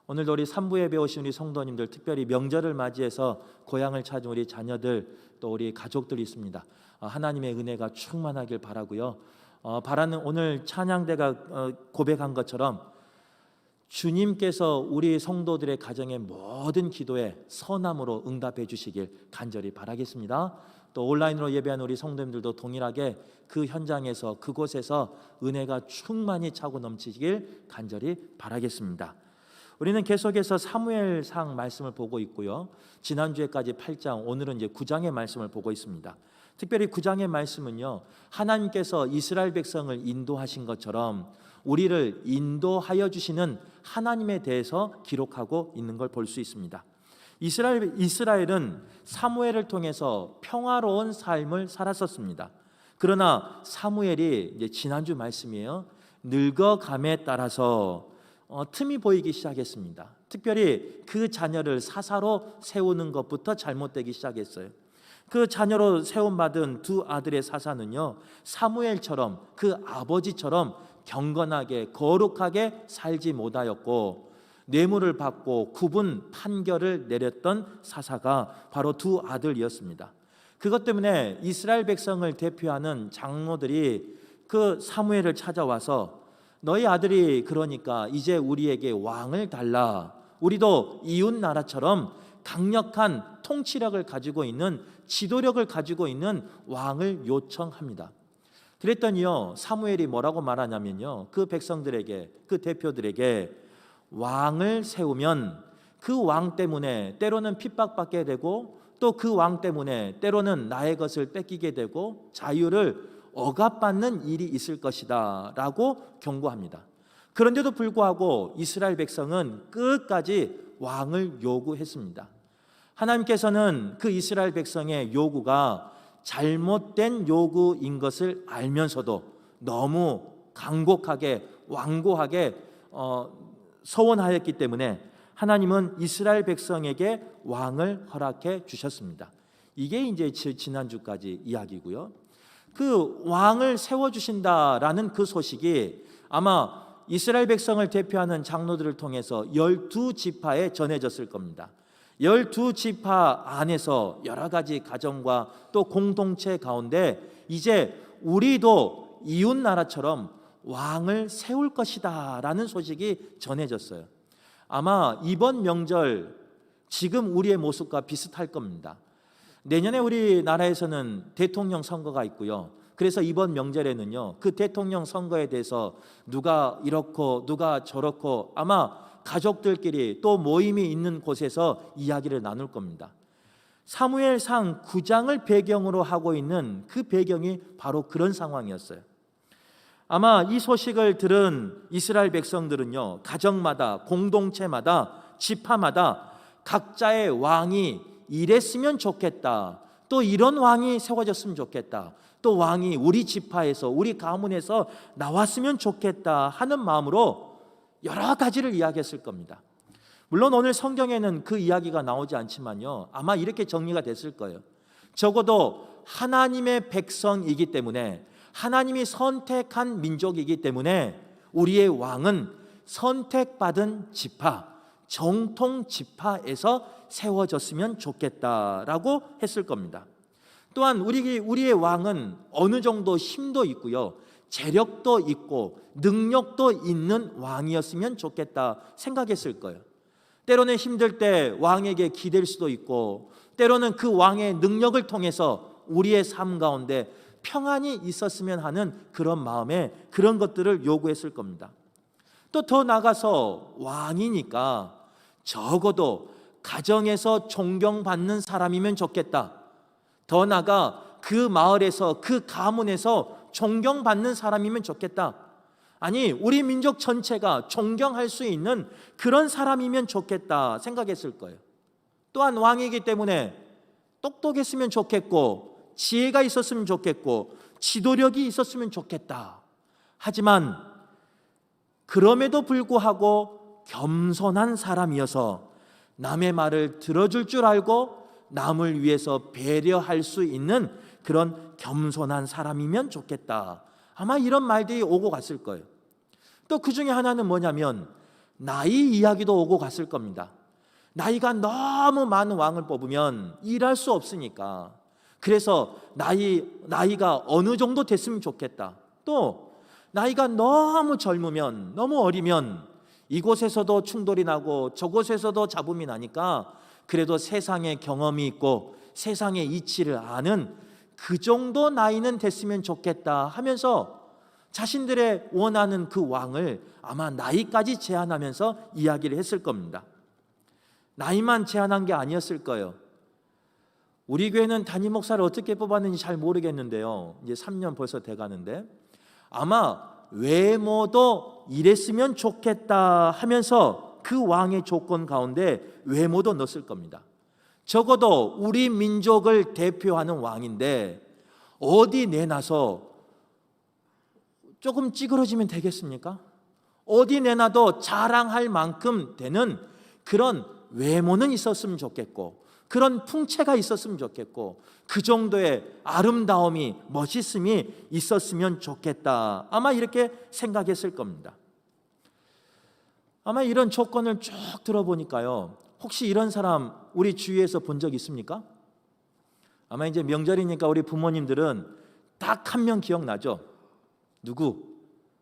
오늘도 우리 3부에 배우신 우리 성도님들, 특별히 명절을 맞이해서 고향을 찾은 우리 자녀들, 또 우리 가족들이 있습니다. 하나님의 은혜가 충만하길 바라고요. 바라는 오늘 찬양대가 고백한 것처럼 주님께서 우리 성도들의 가정의 모든 기도에 선함으로 응답해 주시길 간절히 바라겠습니다. 또 온라인으로 예배하는 우리 성도님들도 동일하게 그 현장에서, 그곳에서 은혜가 충만히 차고 넘치길 간절히 바라겠습니다. 우리는 계속해서 사무엘상 말씀을 보고 있고요. 지난주에까지 8장, 오늘은 이제 9장의 말씀을 보고 있습니다. 특별히 9장의 말씀은요, 하나님께서 이스라엘 백성을 인도하신 것처럼 우리를 인도하여 주시는 하나님에 대해서 기록하고 있는 걸 볼 수 있습니다. 이스라엘은 사무엘을 통해서 평화로운 삶을 살았었습니다. 그러나 사무엘이, 이제 지난주 말씀이에요, 늙어감에 따라서 틈이 보이기 시작했습니다. 특별히 그 자녀를 사사로 세우는 것부터 잘못되기 시작했어요. 그 자녀로 세움받은 두 아들의 사사는요, 사무엘처럼 그 아버지처럼 경건하게 거룩하게 살지 못하였고, 뇌물을 받고 구분 판결을 내렸던 사사가 바로 두 아들이었습니다. 그것 때문에 이스라엘 백성을 대표하는 장로들이 그 사무엘을 찾아와서 너희 아들이 그러니까 이제 우리에게 왕을 달라, 우리도 이웃 나라처럼 강력한 통치력을 가지고 있는, 지도력을 가지고 있는 왕을 요청합니다. 그랬더니요, 사무엘이 뭐라고 말하냐면요, 그 백성들에게, 그 대표들에게 왕을 세우면 그 왕 때문에 때로는 핍박받게 되고, 또 그 왕 때문에 때로는 나의 것을 뺏기게 되고 자유를 억압받는 일이 있을 것이다 라고 경고합니다. 그런데도 불구하고 이스라엘 백성은 끝까지 왕을 요구했습니다. 하나님께서는 그 이스라엘 백성의 요구가 잘못된 요구인 것을 알면서도 너무 간곡하게, 완고하게 서원하였기 때문에 하나님은 이스라엘 백성에게 왕을 허락해 주셨습니다. 이게 이제 지난주까지 이야기고요. 그 왕을 세워주신다라는 그 소식이 아마 이스라엘 백성을 대표하는 장로들을 통해서 12지파에 전해졌을 겁니다. 12지파 안에서 여러 가지 가정과 또 공동체 가운데 이제 우리도 이웃 나라처럼 왕을 세울 것이다 라는 소식이 전해졌어요. 아마 이번 명절 지금 우리의 모습과 비슷할 겁니다. 내년에 우리나라에서는 대통령 선거가 있고요. 그래서 이번 명절에는요, 그 대통령 선거에 대해서 누가 이렇고 누가 저렇고 아마 가족들끼리 또 모임이 있는 곳에서 이야기를 나눌 겁니다. 사무엘상 9장을 배경으로 하고 있는 그 배경이 바로 그런 상황이었어요. 아마 이 소식을 들은 이스라엘 백성들은요, 가정마다, 공동체마다, 지파마다 각자의 왕이 이랬으면 좋겠다, 또 이런 왕이 세워졌으면 좋겠다, 또 왕이 우리 지파에서, 우리 가문에서 나왔으면 좋겠다 하는 마음으로 여러 가지를 이야기했을 겁니다. 물론 오늘 성경에는 그 이야기가 나오지 않지만요, 아마 이렇게 정리가 됐을 거예요. 적어도 하나님의 백성이기 때문에, 하나님이 선택한 민족이기 때문에 우리의 왕은 선택받은 지파, 정통 지파에서 세워졌으면 좋겠다라고 했을 겁니다. 또한 우리의 왕은 어느 정도 힘도 있고요, 재력도 있고 능력도 있는 왕이었으면 좋겠다 생각했을 거예요. 때로는 힘들 때 왕에게 기댈 수도 있고, 때로는 그 왕의 능력을 통해서 우리의 삶 가운데 평안이 있었으면 하는 그런 마음에 그런 것들을 요구했을 겁니다. 또 더 나아가서 왕이니까 적어도 가정에서 존경받는 사람이면 좋겠다. 더 나아가 그 마을에서, 그 가문에서 존경받는 사람이면 좋겠다. 아니, 우리 민족 전체가 존경할 수 있는 그런 사람이면 좋겠다 생각했을 거예요. 또한 왕이기 때문에 똑똑했으면 좋겠고, 지혜가 있었으면 좋겠고, 지도력이 있었으면 좋겠다. 하지만 그럼에도 불구하고 겸손한 사람이어서 남의 말을 들어줄 줄 알고 남을 위해서 배려할 수 있는 그런 겸손한 사람이면 좋겠다. 아마 이런 말들이 오고 갔을 거예요. 또 그 중에 하나는 뭐냐면 나이 이야기도 오고 갔을 겁니다. 나이가 너무 많은 왕을 뽑으면 일할 수 없으니까, 그래서 나이가 어느 정도 됐으면 좋겠다. 또 나이가 너무 젊으면, 너무 어리면 이곳에서도 충돌이 나고 저곳에서도 잡음이 나니까 그래도 세상의 경험이 있고 세상의 이치를 아는 그 정도 나이는 됐으면 좋겠다 하면서 자신들의 원하는 그 왕을 아마 나이까지 제한하면서 이야기를 했을 겁니다. 나이만 제한한 게 아니었을 거예요. 우리 교회는 담임 목사를 어떻게 뽑았는지 잘 모르겠는데요, 이제 3년 벌써 돼가는데 아마 외모도 이랬으면 좋겠다 하면서 그 왕의 조건 가운데 외모도 넣었을 겁니다. 적어도 우리 민족을 대표하는 왕인데 어디 내놔서 조금 찌그러지면 되겠습니까? 어디 내놔도 자랑할 만큼 되는 그런 외모는 있었으면 좋겠고, 그런 풍채가 있었으면 좋겠고, 그 정도의 아름다움이, 멋있음이 있었으면 좋겠다, 아마 이렇게 생각했을 겁니다. 아마 이런 조건을 쭉 들어보니까요, 혹시 이런 사람 우리 주위에서 본 적 있습니까? 아마 이제 명절이니까 우리 부모님들은 딱 한 명 기억나죠? 누구?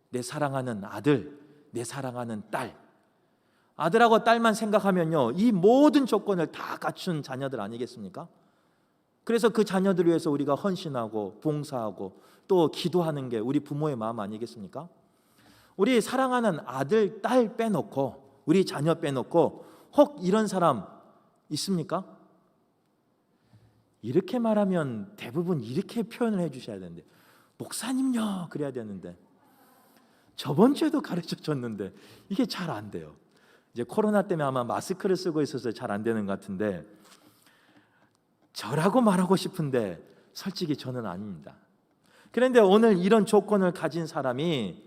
내 사랑하는 아들, 내 사랑하는 딸. 아들하고 딸만 생각하면요, 이 모든 조건을 다 갖춘 자녀들 아니겠습니까? 그래서 그 자녀들을 위해서 우리가 헌신하고 봉사하고 또 기도하는 게 우리 부모의 마음 아니겠습니까? 우리 사랑하는 아들, 딸 빼놓고, 우리 자녀 빼놓고 혹 이런 사람 있습니까? 이렇게 말하면 대부분 이렇게 표현을 해주셔야 되는데, 목사님요 그래야 되는데, 저번 주에도 가르쳐 줬는데 이게 잘 안 돼요. 이제 코로나 때문에 아마 마스크를 쓰고 있어서 잘 안 되는 것 같은데, 저라고 말하고 싶은데 솔직히 저는 아닙니다. 그런데 오늘 이런 조건을 갖춘 사람이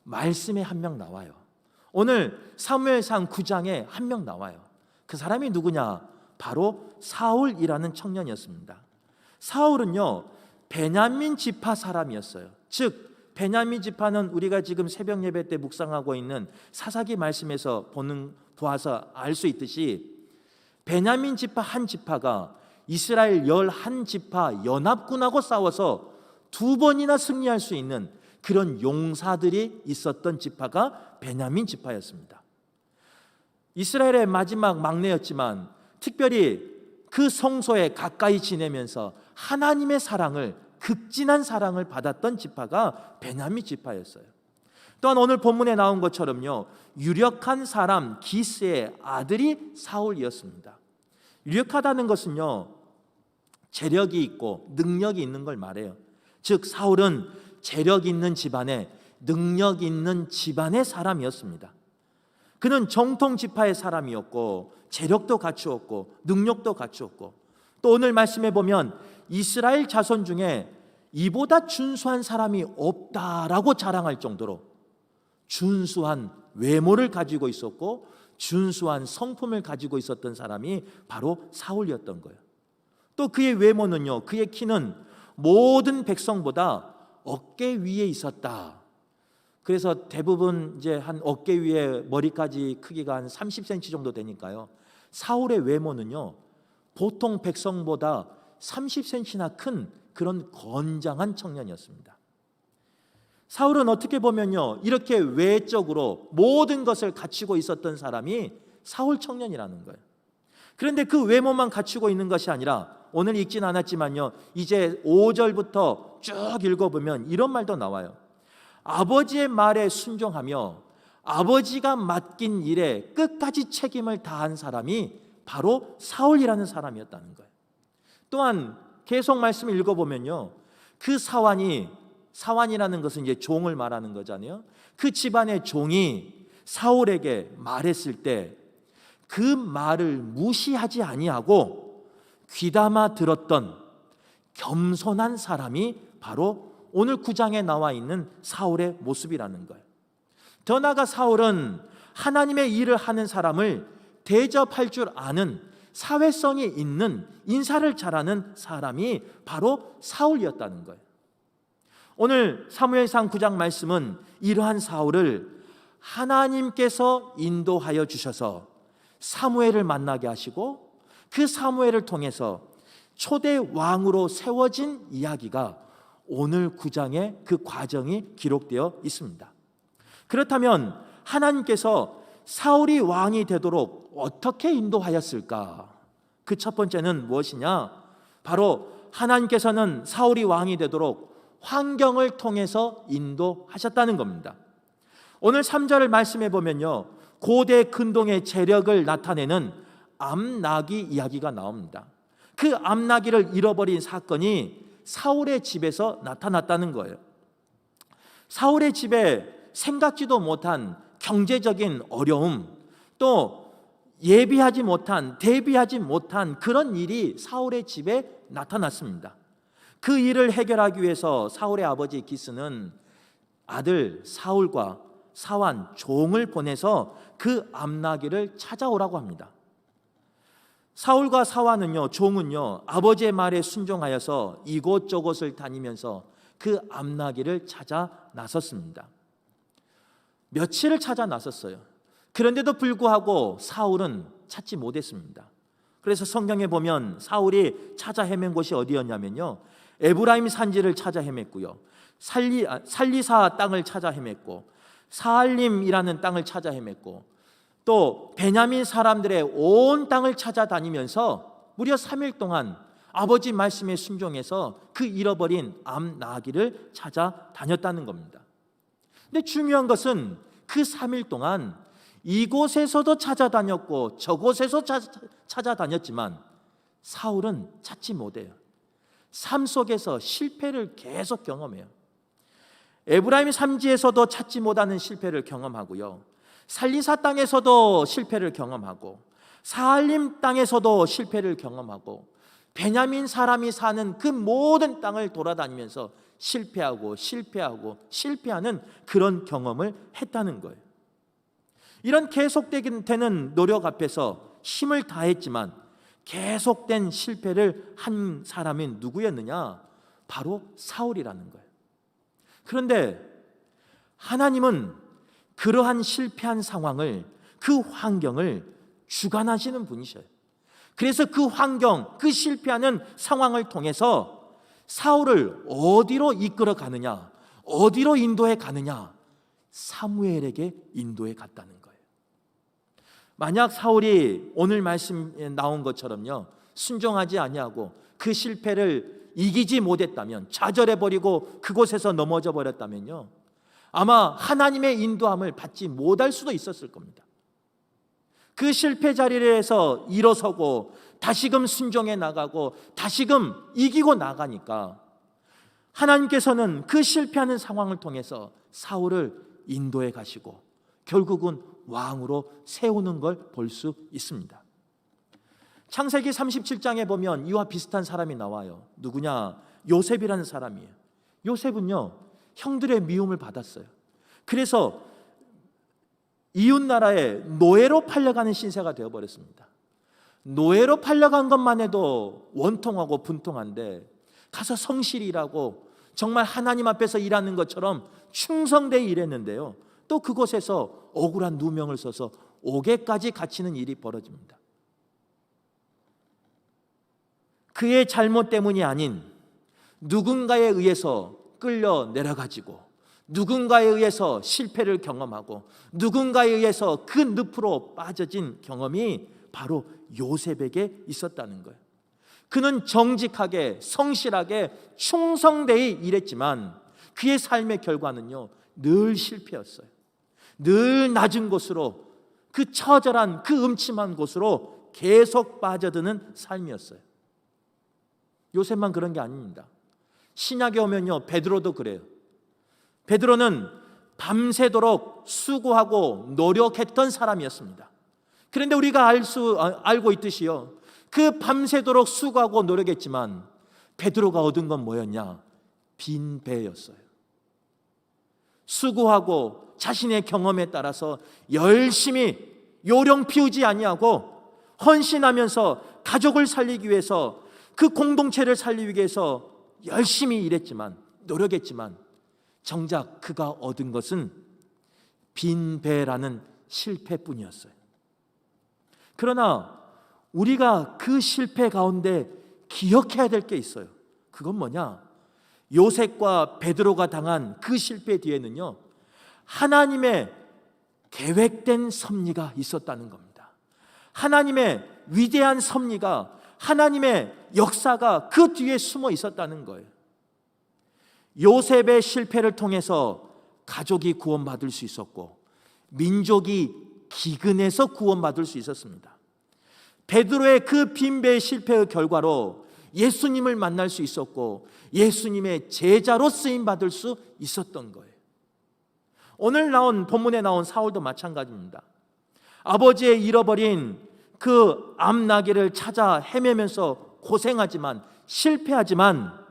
말씀에 한 명 나와요. 오늘 사무엘상 9장에 한 명 나와요. 그 사람이 누구냐? 바로 사울이라는 청년이었습니다. 사울은요, 베냐민 지파 사람이었어요. 즉 베냐민 지파는 우리가 지금 새벽 예배 때 묵상하고 있는 사사기 말씀에서 보아서 알 수 있듯이, 베냐민 지파 한 지파가 이스라엘 11지파 연합군하고 싸워서 2번이나 승리할 수 있는 그런 용사들이 있었던 지파가 베냐민 지파였습니다. 이스라엘의 마지막 막내였지만 특별히 그 성소에 가까이 지내면서 하나님의 사랑을, 극진한 사랑을 받았던 지파가 베냐민 지파였어요. 또한 오늘 본문에 나온 것처럼요, 유력한 사람 기스의 아들이 사울이었습니다. 유력하다는 것은요, 재력이 있고 능력이 있는 걸 말해요. 즉 사울은 재력 있는 집안에, 능력 있는 집안의 사람이었습니다. 그는 정통 지파의 사람이었고 재력도 갖추었고 능력도 갖추었고, 또 오늘 말씀해 보면 이스라엘 자손 중에 이보다 준수한 사람이 없다라고 자랑할 정도로 준수한 외모를 가지고 있었고 준수한 성품을 가지고 있었던 사람이 바로 사울이었던 거예요. 또 그의 외모는요, 그의 키는 모든 백성보다 어깨 위에 있었다. 그래서 대부분 이제 한 어깨 위에 머리까지 크기가 한 30cm 정도 되니까요, 사울의 외모는요 보통 백성보다 30cm나 큰 그런 건장한 청년이었습니다. 사울은 어떻게 보면요, 이렇게 외적으로 모든 것을 갖추고 있었던 사람이 사울 청년이라는 거예요. 그런데 그 외모만 갖추고 있는 것이 아니라, 오늘 읽진 않았지만요, 이제 5절부터 쭉 읽어보면 이런 말도 나와요. 아버지의 말에 순종하며 아버지가 맡긴 일에 끝까지 책임을 다한 사람이 바로 사울이라는 사람이었다는 거예요. 또한 계속 말씀을 읽어보면요, 그 사완이라는 것은 이제 종을 말하는 거잖아요. 그 집안의 종이 사울에게 말했을 때 그 말을 무시하지 아니하고 귀담아 들었던 겸손한 사람이 바로 오늘 9장에 나와 있는 사울의 모습이라는 거예요. 더 나아가 사울은 하나님의 일을 하는 사람을 대접할 줄 아는, 사회성이 있는, 인사를 잘하는 사람이 바로 사울이었다는 거예요. 오늘 사무엘상 9장 말씀은 이러한 사울을 하나님께서 인도하여 주셔서 사무엘을 만나게 하시고 그 사무엘을 통해서 초대 왕으로 세워진 이야기가 오늘 9장의 그 과정이 기록되어 있습니다. 그렇다면 하나님께서 사울이 왕이 되도록 어떻게 인도하였을까? 그 첫 번째는 무엇이냐? 바로 하나님께서는 사울이 왕이 되도록 환경을 통해서 인도하셨다는 겁니다. 오늘 3절을 말씀해 보면요, 고대 근동의 재력을 나타내는 암나귀 이야기가 나옵니다. 그 암나귀를 잃어버린 사건이 사울의 집에서 나타났다는 거예요. 사울의 집에 생각지도 못한 경제적인 어려움, 또 대비하지 못한 그런 일이 사울의 집에 나타났습니다. 그 일을 해결하기 위해서 사울의 아버지 기스는 아들 사울과 사환 종을 보내서 그 암나귀를 찾아오라고 합니다. 사울과 사환은요, 종은요, 아버지의 말에 순종하여서 이곳저곳을 다니면서 그 암나귀를 찾아 나섰습니다. 며칠을 찾아 나섰어요. 그런데도 불구하고 사울은 찾지 못했습니다. 그래서 성경에 보면 사울이 찾아 헤맨 곳이 어디였냐면요, 에브라임 산지를 찾아 헤맸고요, 살리사 땅을 찾아 헤맸고, 사알림이라는 땅을 찾아 헤맸고, 또 베냐민 사람들의 온 땅을 찾아다니면서 무려 3일 동안 아버지 말씀에 순종해서 그 잃어버린 암나귀를 찾아다녔다는 겁니다. 근데 중요한 것은 그 3일 동안 이곳에서도 찾아다녔고 저곳에서 찾아다녔지만 사울은 찾지 못해요. 삶 속에서 실패를 계속 경험해요. 에브라임 산지에서도 찾지 못하는 실패를 경험하고요, 살리사 땅에서도 실패를 경험하고, 사알림 땅에서도 실패를 경험하고, 베냐민 사람이 사는 그 모든 땅을 돌아다니면서 실패하는 그런 경험을 했다는 거예요. 이런 계속되는 노력 앞에서 힘을 다했지만 계속된 실패를 한 사람이 누구였느냐? 바로 사울이라는 거예요. 그런데 하나님은 그러한 실패한 상황을, 그 환경을 주관하시는 분이셔요. 그래서 그 환경, 그 실패하는 상황을 통해서 사울을 어디로 이끌어 가느냐, 어디로 인도해 가느냐? 사무엘에게 인도해 갔다는 거예요. 만약 사울이 오늘 말씀에 나온 것처럼요, 순종하지 아니하고 그 실패를 이기지 못했다면, 좌절해버리고 그곳에서 넘어져 버렸다면요, 아마 하나님의 인도함을 받지 못할 수도 있었을 겁니다. 그 실패 자리에서 일어서고 다시금 순종해 나가고 다시금 이기고 나가니까 하나님께서는 그 실패하는 상황을 통해서 사울을 인도해 가시고 결국은 왕으로 세우는 걸 볼 수 있습니다. 창세기 37장에 보면 이와 비슷한 사람이 나와요. 누구냐? 요셉이라는 사람이에요. 요셉은요, 형들의 미움을 받았어요. 그래서 이웃 나라에 노예로 팔려가는 신세가 되어버렸습니다. 노예로 팔려간 것만 해도 원통하고 분통한데 가서 성실히 일하고 정말 하나님 앞에서 일하는 것처럼 충성되게 일했는데요, 또 그곳에서 억울한 누명을 써서 옥에까지 갇히는 일이 벌어집니다. 그의 잘못 때문이 아닌 누군가에 의해서 끌려 내려가지고, 누군가에 의해서 실패를 경험하고, 누군가에 의해서 그 늪으로 빠져진 경험이 바로 요셉에게 있었다는 거예요. 그는 정직하게, 성실하게, 충성되이 일했지만 그의 삶의 결과는요, 늘 실패였어요. 늘 낮은 곳으로, 그 처절한, 그 음침한 곳으로 계속 빠져드는 삶이었어요. 요셉만 그런 게 아닙니다. 신약에 오면요, 베드로도 그래요. 베드로는 밤새도록 수고하고 노력했던 사람이었습니다. 그런데 우리가 알고 있듯이요, 그 밤새도록 수고하고 노력했지만 베드로가 얻은 건 뭐였냐? 빈 배였어요. 수고하고 자신의 경험에 따라서 열심히 요령 피우지 아니하고 헌신하면서 가족을 살리기 위해서, 그 공동체를 살리기 위해서 열심히 일했지만, 노력했지만 정작 그가 얻은 것은 빈배라는 실패뿐이었어요. 그러나 우리가 그 실패 가운데 기억해야 될 게 있어요. 그건 뭐냐? 요셉과 베드로가 당한 그 실패 뒤에는요, 하나님의 계획된 섭리가 있었다는 겁니다. 하나님의 위대한 섭리가, 하나님의 역사가 그 뒤에 숨어 있었다는 거예요. 요셉의 실패를 통해서 가족이 구원받을 수 있었고, 민족이 기근에서 구원받을 수 있었습니다. 베드로의 그 빈배의 실패의 결과로 예수님을 만날 수 있었고, 예수님의 제자로 쓰임받을 수 있었던 거예요. 오늘 본문에 나온 사울도 마찬가지입니다. 아버지의 잃어버린 그 암나귀를 찾아 헤매면서 고생하지만, 실패하지만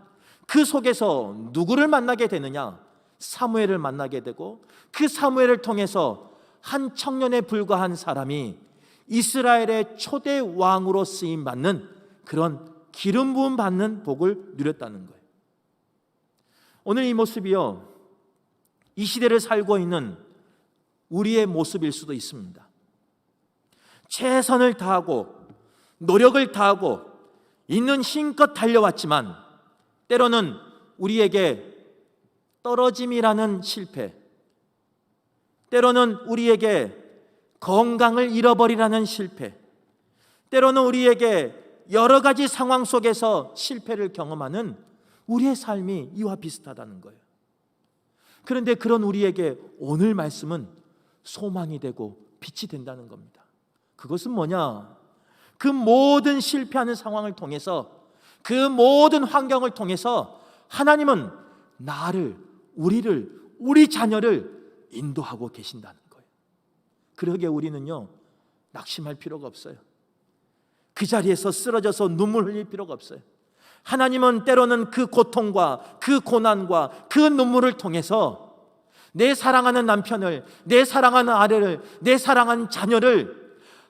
그 속에서 누구를 만나게 되느냐? 사무엘을 만나게 되고, 그 사무엘을 통해서 한 청년에 불과한 사람이 이스라엘의 초대 왕으로 쓰임받는, 그런 기름 부음 받는 복을 누렸다는 거예요. 오늘 이 모습이요, 이 시대를 살고 있는 우리의 모습일 수도 있습니다. 최선을 다하고 노력을 다하고 있는 힘껏 달려왔지만, 때로는 우리에게 떨어짐이라는 실패, 때로는 우리에게 건강을 잃어버리라는 실패, 때로는 우리에게 여러 가지 상황 속에서 실패를 경험하는 우리의 삶이 이와 비슷하다는 거예요. 그런데 그런 우리에게 오늘 말씀은 소망이 되고 빛이 된다는 겁니다. 그것은 뭐냐? 그 모든 실패하는 상황을 통해서, 그 모든 환경을 통해서 하나님은 나를, 우리를, 우리 자녀를 인도하고 계신다는 거예요. 그러기에 우리는요, 낙심할 필요가 없어요. 그 자리에서 쓰러져서 눈물 흘릴 필요가 없어요. 하나님은 때로는 그 고통과 그 고난과 그 눈물을 통해서 내 사랑하는 남편을, 내 사랑하는 아내를, 내 사랑하는 자녀를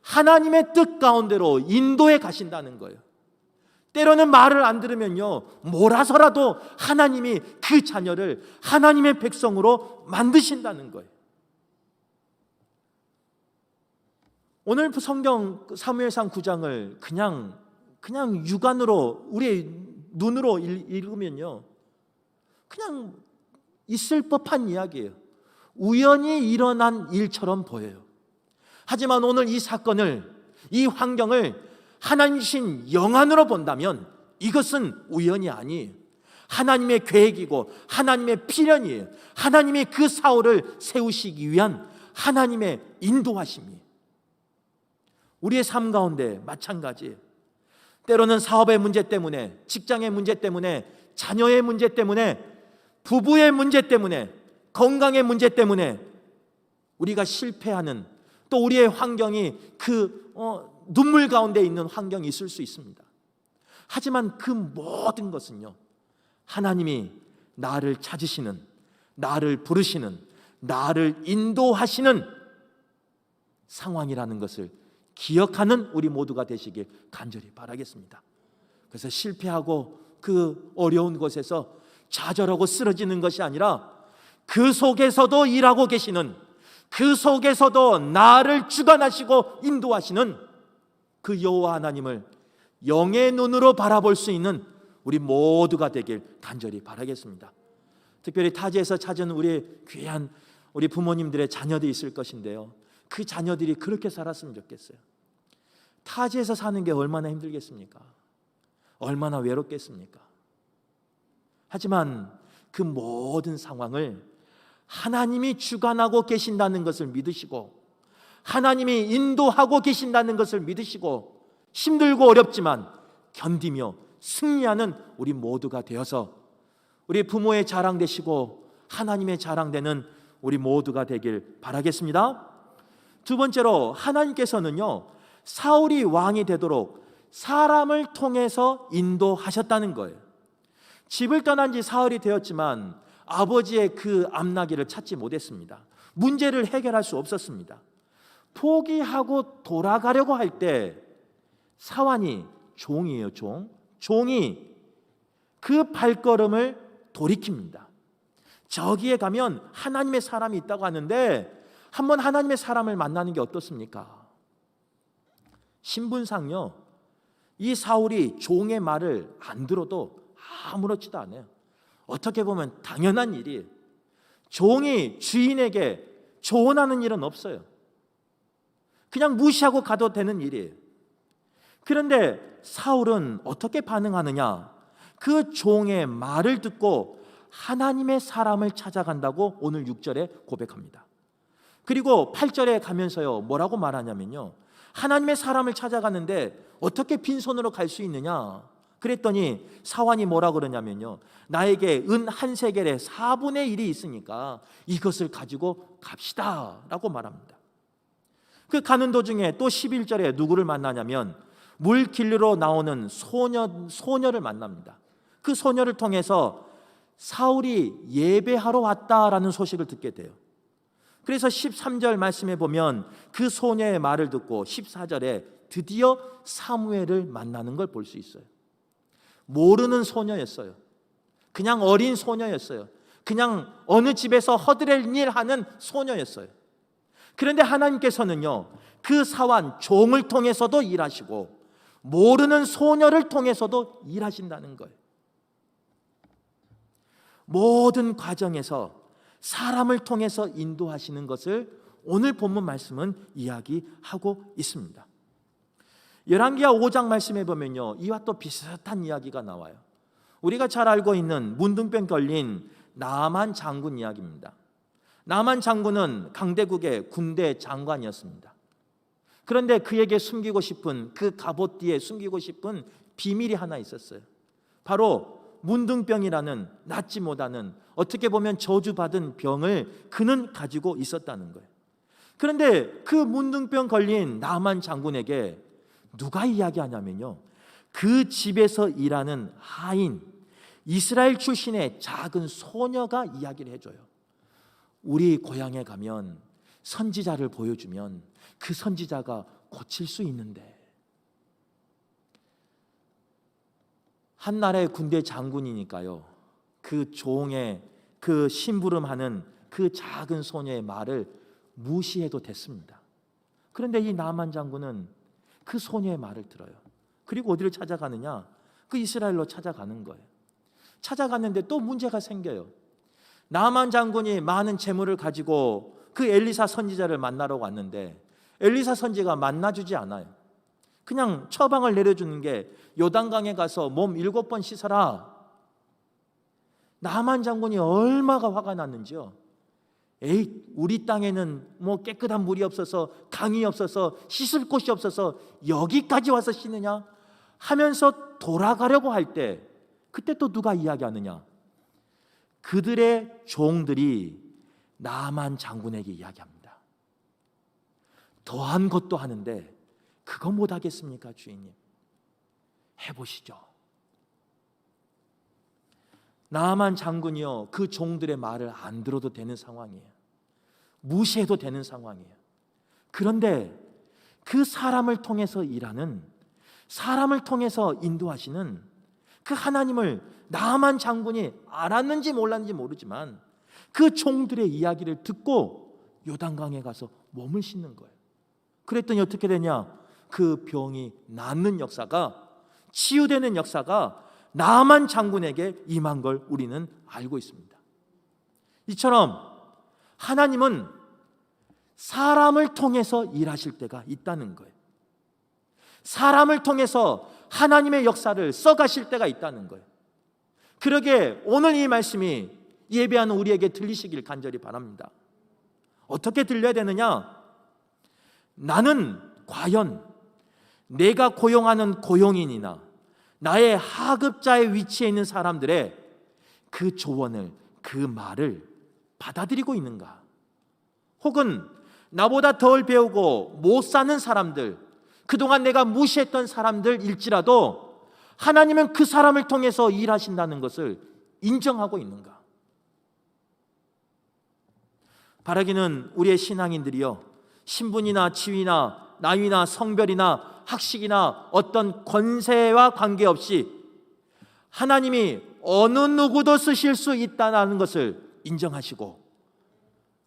하나님의 뜻 가운데로 인도해 가신다는 거예요. 때로는 말을 안 들으면요, 몰아서라도 하나님이 그 자녀를 하나님의 백성으로 만드신다는 거예요. 오늘 성경 사무엘상 9장을 그냥 육안으로, 우리의 눈으로 읽으면요, 그냥 있을 법한 이야기예요. 우연히 일어난 일처럼 보여요. 하지만 오늘 이 사건을, 이 환경을 하나님 주신 영안으로 본다면 이것은 우연이 아니에요. 하나님의 계획이고 하나님의 필연이에요. 하나님이 그 사울을 세우시기 위한 하나님의 인도하심이에요. 우리의 삶 가운데 마찬가지예요. 때로는 사업의 문제 때문에, 직장의 문제 때문에, 자녀의 문제 때문에, 부부의 문제 때문에, 건강의 문제 때문에 우리가 실패하는, 또 우리의 환경이 눈물 가운데 있는 환경이 있을 수 있습니다. 하지만 그 모든 것은요, 하나님이 나를 찾으시는, 나를 부르시는, 나를 인도하시는 상황이라는 것을 기억하는 우리 모두가 되시길 간절히 바라겠습니다. 그래서 실패하고 그 어려운 곳에서 좌절하고 쓰러지는 것이 아니라, 그 속에서도 일하고 계시는, 그 속에서도 나를 주관하시고 인도하시는 그 여호와 하나님을 영의 눈으로 바라볼 수 있는 우리 모두가 되길 간절히 바라겠습니다. 특별히 타지에서 찾은 우리 귀한 우리 부모님들의 자녀들이 있을 것인데요, 그 자녀들이 그렇게 살았으면 좋겠어요. 타지에서 사는 게 얼마나 힘들겠습니까? 얼마나 외롭겠습니까? 하지만 그 모든 상황을 하나님이 주관하고 계신다는 것을 믿으시고, 하나님이 인도하고 계신다는 것을 믿으시고, 힘들고 어렵지만 견디며 승리하는 우리 모두가 되어서 우리 부모의 자랑 되시고 하나님의 자랑 되는 우리 모두가 되길 바라겠습니다. 두 번째로, 하나님께서는요, 사울이 왕이 되도록 사람을 통해서 인도하셨다는 거예요. 집을 떠난 지 사흘이 되었지만 아버지의 그 암나귀를 찾지 못했습니다. 문제를 해결할 수 없었습니다. 포기하고 돌아가려고 할 때 사환이, 종이에요, 종이 그 발걸음을 돌이킵니다. 저기에 가면 하나님의 사람이 있다고 하는데 한번 하나님의 사람을 만나는 게 어떻습니까? 신분상요, 이 사울이 종의 말을 안 들어도 아무렇지도 않아요. 어떻게 보면 당연한 일이에요. 종이 주인에게 조언하는 일은 없어요. 그냥 무시하고 가도 되는 일이에요. 그런데 사울은 어떻게 반응하느냐? 그 종의 말을 듣고 하나님의 사람을 찾아간다고 오늘 6절에 고백합니다. 그리고 8절에 가면서요, 뭐라고 말하냐면요, 하나님의 사람을 찾아가는데 어떻게 빈손으로 갈 수 있느냐? 그랬더니 사환이 뭐라 그러냐면요, 나에게 은 한 세겔의 4분의 1이 있으니까 이것을 가지고 갑시다 라고 말합니다. 그 가는 도중에 또 11절에 누구를 만나냐면 물 길르러 나오는 소녀를 만납니다. 그 소녀를 통해서 사울이 예배하러 왔다라는 소식을 듣게 돼요. 그래서 13절 말씀에 보면 그 소녀의 말을 듣고 14절에 드디어 사무엘을 만나는 걸 볼 수 있어요. 모르는 소녀였어요. 그냥 어린 소녀였어요. 그냥 어느 집에서 허드렛 일 하는 소녀였어요. 그런데 하나님께서는요, 그 사환 종을 통해서도 일하시고 모르는 소녀를 통해서도 일하신다는 거예요. 모든 과정에서 사람을 통해서 인도하시는 것을 오늘 본문 말씀은 이야기하고 있습니다. 열왕기하 5장 말씀에 보면요, 이와 또 비슷한 이야기가 나와요. 우리가 잘 알고 있는 문둥병 걸린 나만 장군 이야기입니다. 나만 장군은 강대국의 군대 장관이었습니다. 그런데 그에게 숨기고 싶은, 그 갑옷 뒤에 숨기고 싶은 비밀이 하나 있었어요. 바로 문둥병이라는 낫지 못하는, 어떻게 보면 저주받은 병을 그는 가지고 있었다는 거예요. 그런데 그 문둥병 걸린 나만 장군에게 누가 이야기하냐면요, 그 집에서 일하는 하인, 이스라엘 출신의 작은 소녀가 이야기를 해줘요. 우리 고향에 가면 선지자를 보여주면 그 선지자가 고칠 수 있는데. 한 나라의 군대 장군이니까요, 그 종의 그 심부름하는 그 작은 소녀의 말을 무시해도 됐습니다. 그런데 이 나만 장군은 그 소녀의 말을 들어요. 그리고 어디를 찾아가느냐? 그 이스라엘로 찾아가는 거예요. 찾아갔는데 또 문제가 생겨요. 나만 장군이 많은 재물을 가지고 그 엘리사 선지자를 만나러 왔는데 엘리사 선지가 만나주지 않아요. 그냥 처방을 내려주는 게 요단강에 가서 몸 7번 씻어라. 나만 장군이 얼마가 화가 났는지요. 에이, 우리 땅에는 뭐 깨끗한 물이 없어서, 강이 없어서, 씻을 곳이 없어서 여기까지 와서 씻느냐 하면서 돌아가려고 할 때, 그때 또 누가 이야기하느냐? 그들의 종들이 나만 장군에게 이야기합니다. 더한 것도 하는데 그거 못하겠습니까, 주인님? 해보시죠. 나만 장군이요, 그 종들의 말을 안 들어도 되는 상황이에요. 무시해도 되는 상황이에요. 그런데 그 사람을 통해서 일하는, 사람을 통해서 인도하시는 그 하나님을 나만 장군이 알았는지 몰랐는지 모르지만 그 종들의 이야기를 듣고 요단강에 가서 몸을 씻는 거예요. 그랬더니 어떻게 되냐? 그 병이 낫는 역사가, 치유되는 역사가 나만 장군에게 임한 걸 우리는 알고 있습니다. 이처럼 하나님은 사람을 통해서 일하실 때가 있다는 거예요. 사람을 통해서 하나님의 역사를 써가실 때가 있다는 거예요. 그러게 오늘 이 말씀이 예배하는 우리에게 들리시길 간절히 바랍니다. 어떻게 들려야 되느냐? 나는 과연 내가 고용하는 고용인이나 나의 하급자의 위치에 있는 사람들의 그 조언을, 그 말을 받아들이고 있는가? 혹은 나보다 덜 배우고 못 사는 사람들, 그동안 내가 무시했던 사람들일지라도 하나님은 그 사람을 통해서 일하신다는 것을 인정하고 있는가? 바라기는 우리의 신앙인들이요, 신분이나 지위나 나이나 성별이나 학식이나 어떤 권세와 관계없이 하나님이 어느 누구도 쓰실 수 있다는 것을 인정하시고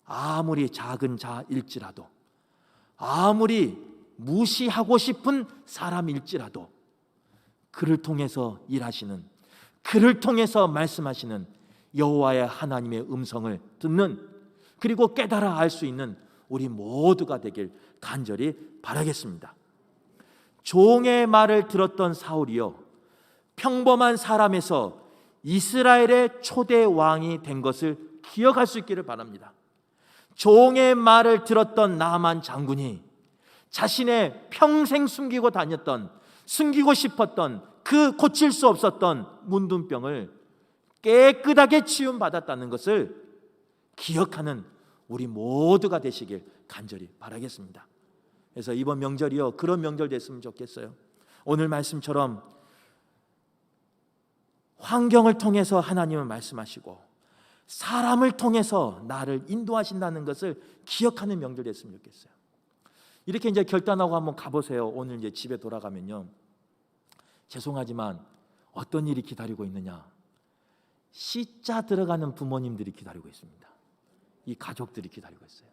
아무리 작은 자일지라도 아무리 무시하고 싶은 사람일지라도 그를 통해서 일하시는, 그를 통해서 말씀하시는 여호와의 하나님의 음성을 듣는, 그리고 깨달아 알 수 있는 우리 모두가 되길 간절히 바라겠습니다. 종의 말을 들었던 사울이요, 평범한 사람에서 이스라엘의 초대 왕이 된 것을 기억할 수 있기를 바랍니다. 종의 말을 들었던 나만 장군이 자신의 평생 숨기고 다녔던, 숨기고 싶었던 그 고칠 수 없었던 문둥병을 깨끗하게 치유받았다는 것을 기억하는 우리 모두가 되시길 간절히 바라겠습니다. 그래서 이번 명절이요, 그런 명절 됐으면 좋겠어요. 오늘 말씀처럼 환경을 통해서 하나님은 말씀하시고 사람을 통해서 나를 인도하신다는 것을 기억하는 명절 됐으면 좋겠어요. 이렇게 이제 결단하고 한번 가보세요. 오늘 이제 집에 돌아가면요, 죄송하지만 어떤 일이 기다리고 있느냐? C자 들어가는 부모님들이 기다리고 있습니다. 이 가족들이 기다리고 있어요.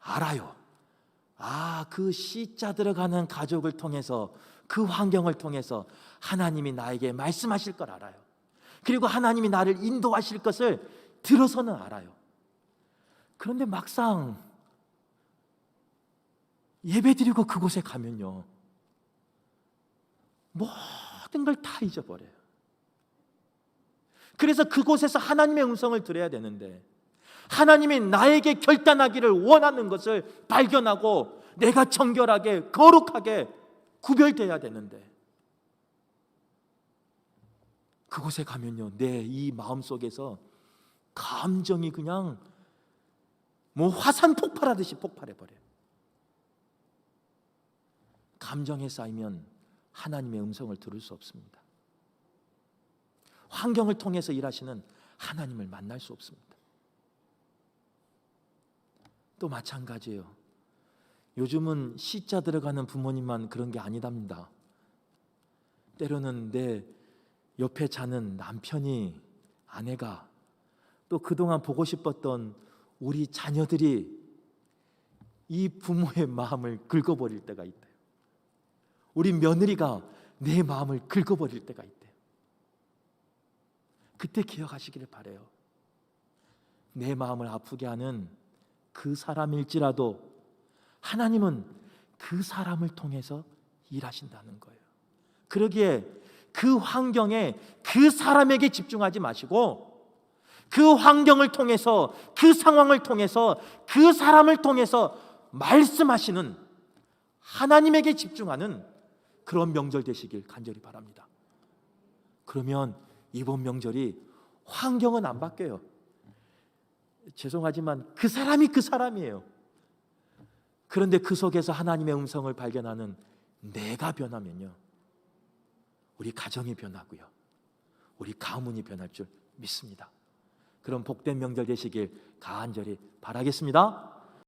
알아요. 그 C자 들어가는 가족을 통해서, 그 환경을 통해서 하나님이 나에게 말씀하실 걸 알아요. 그리고 하나님이 나를 인도하실 것을 들어서는 알아요. 그런데 막상 예배드리고 그곳에 가면요, 모든 걸 다 잊어버려요. 그래서 그곳에서 하나님의 음성을 들어야 되는데, 하나님이 나에게 결단하기를 원하는 것을 발견하고 내가 정결하게 거룩하게 구별돼야 되는데, 그곳에 가면요, 내 이 마음속에서 감정이 그냥 화산 폭발하듯이 폭발해버려요. 감정에 쌓이면 하나님의 음성을 들을 수 없습니다. 환경을 통해서 일하시는 하나님을 만날 수 없습니다. 또 마찬가지예요. 요즘은 C자 들어가는 부모님만 그런 게 아니답니다. 때로는 내 옆에 자는 남편이, 아내가, 또 그동안 보고 싶었던 우리 자녀들이 이 부모의 마음을 긁어버릴 때가 있대요. 우리 며느리가 내 마음을 긁어버릴 때가 있대요. 그때 기억하시기를 바라요. 내 마음을 아프게 하는 그 사람일지라도 하나님은 그 사람을 통해서 일하신다는 거예요. 그러기에 그 환경에 그 사람에게 집중하지 마시고 그 환경을 통해서, 그 상황을 통해서, 그 사람을 통해서 말씀하시는 하나님에게 집중하는 그런 명절 되시길 간절히 바랍니다. 그러면 이번 명절이 환경은 안 바뀌어요. 죄송하지만 그 사람이 그 사람이에요. 그런데 그 속에서 하나님의 음성을 발견하는 내가 변하면요, 우리 가정이 변하고요, 우리 가문이 변할 줄 믿습니다. 그런 복된 명절 되시길 간절히 바라겠습니다.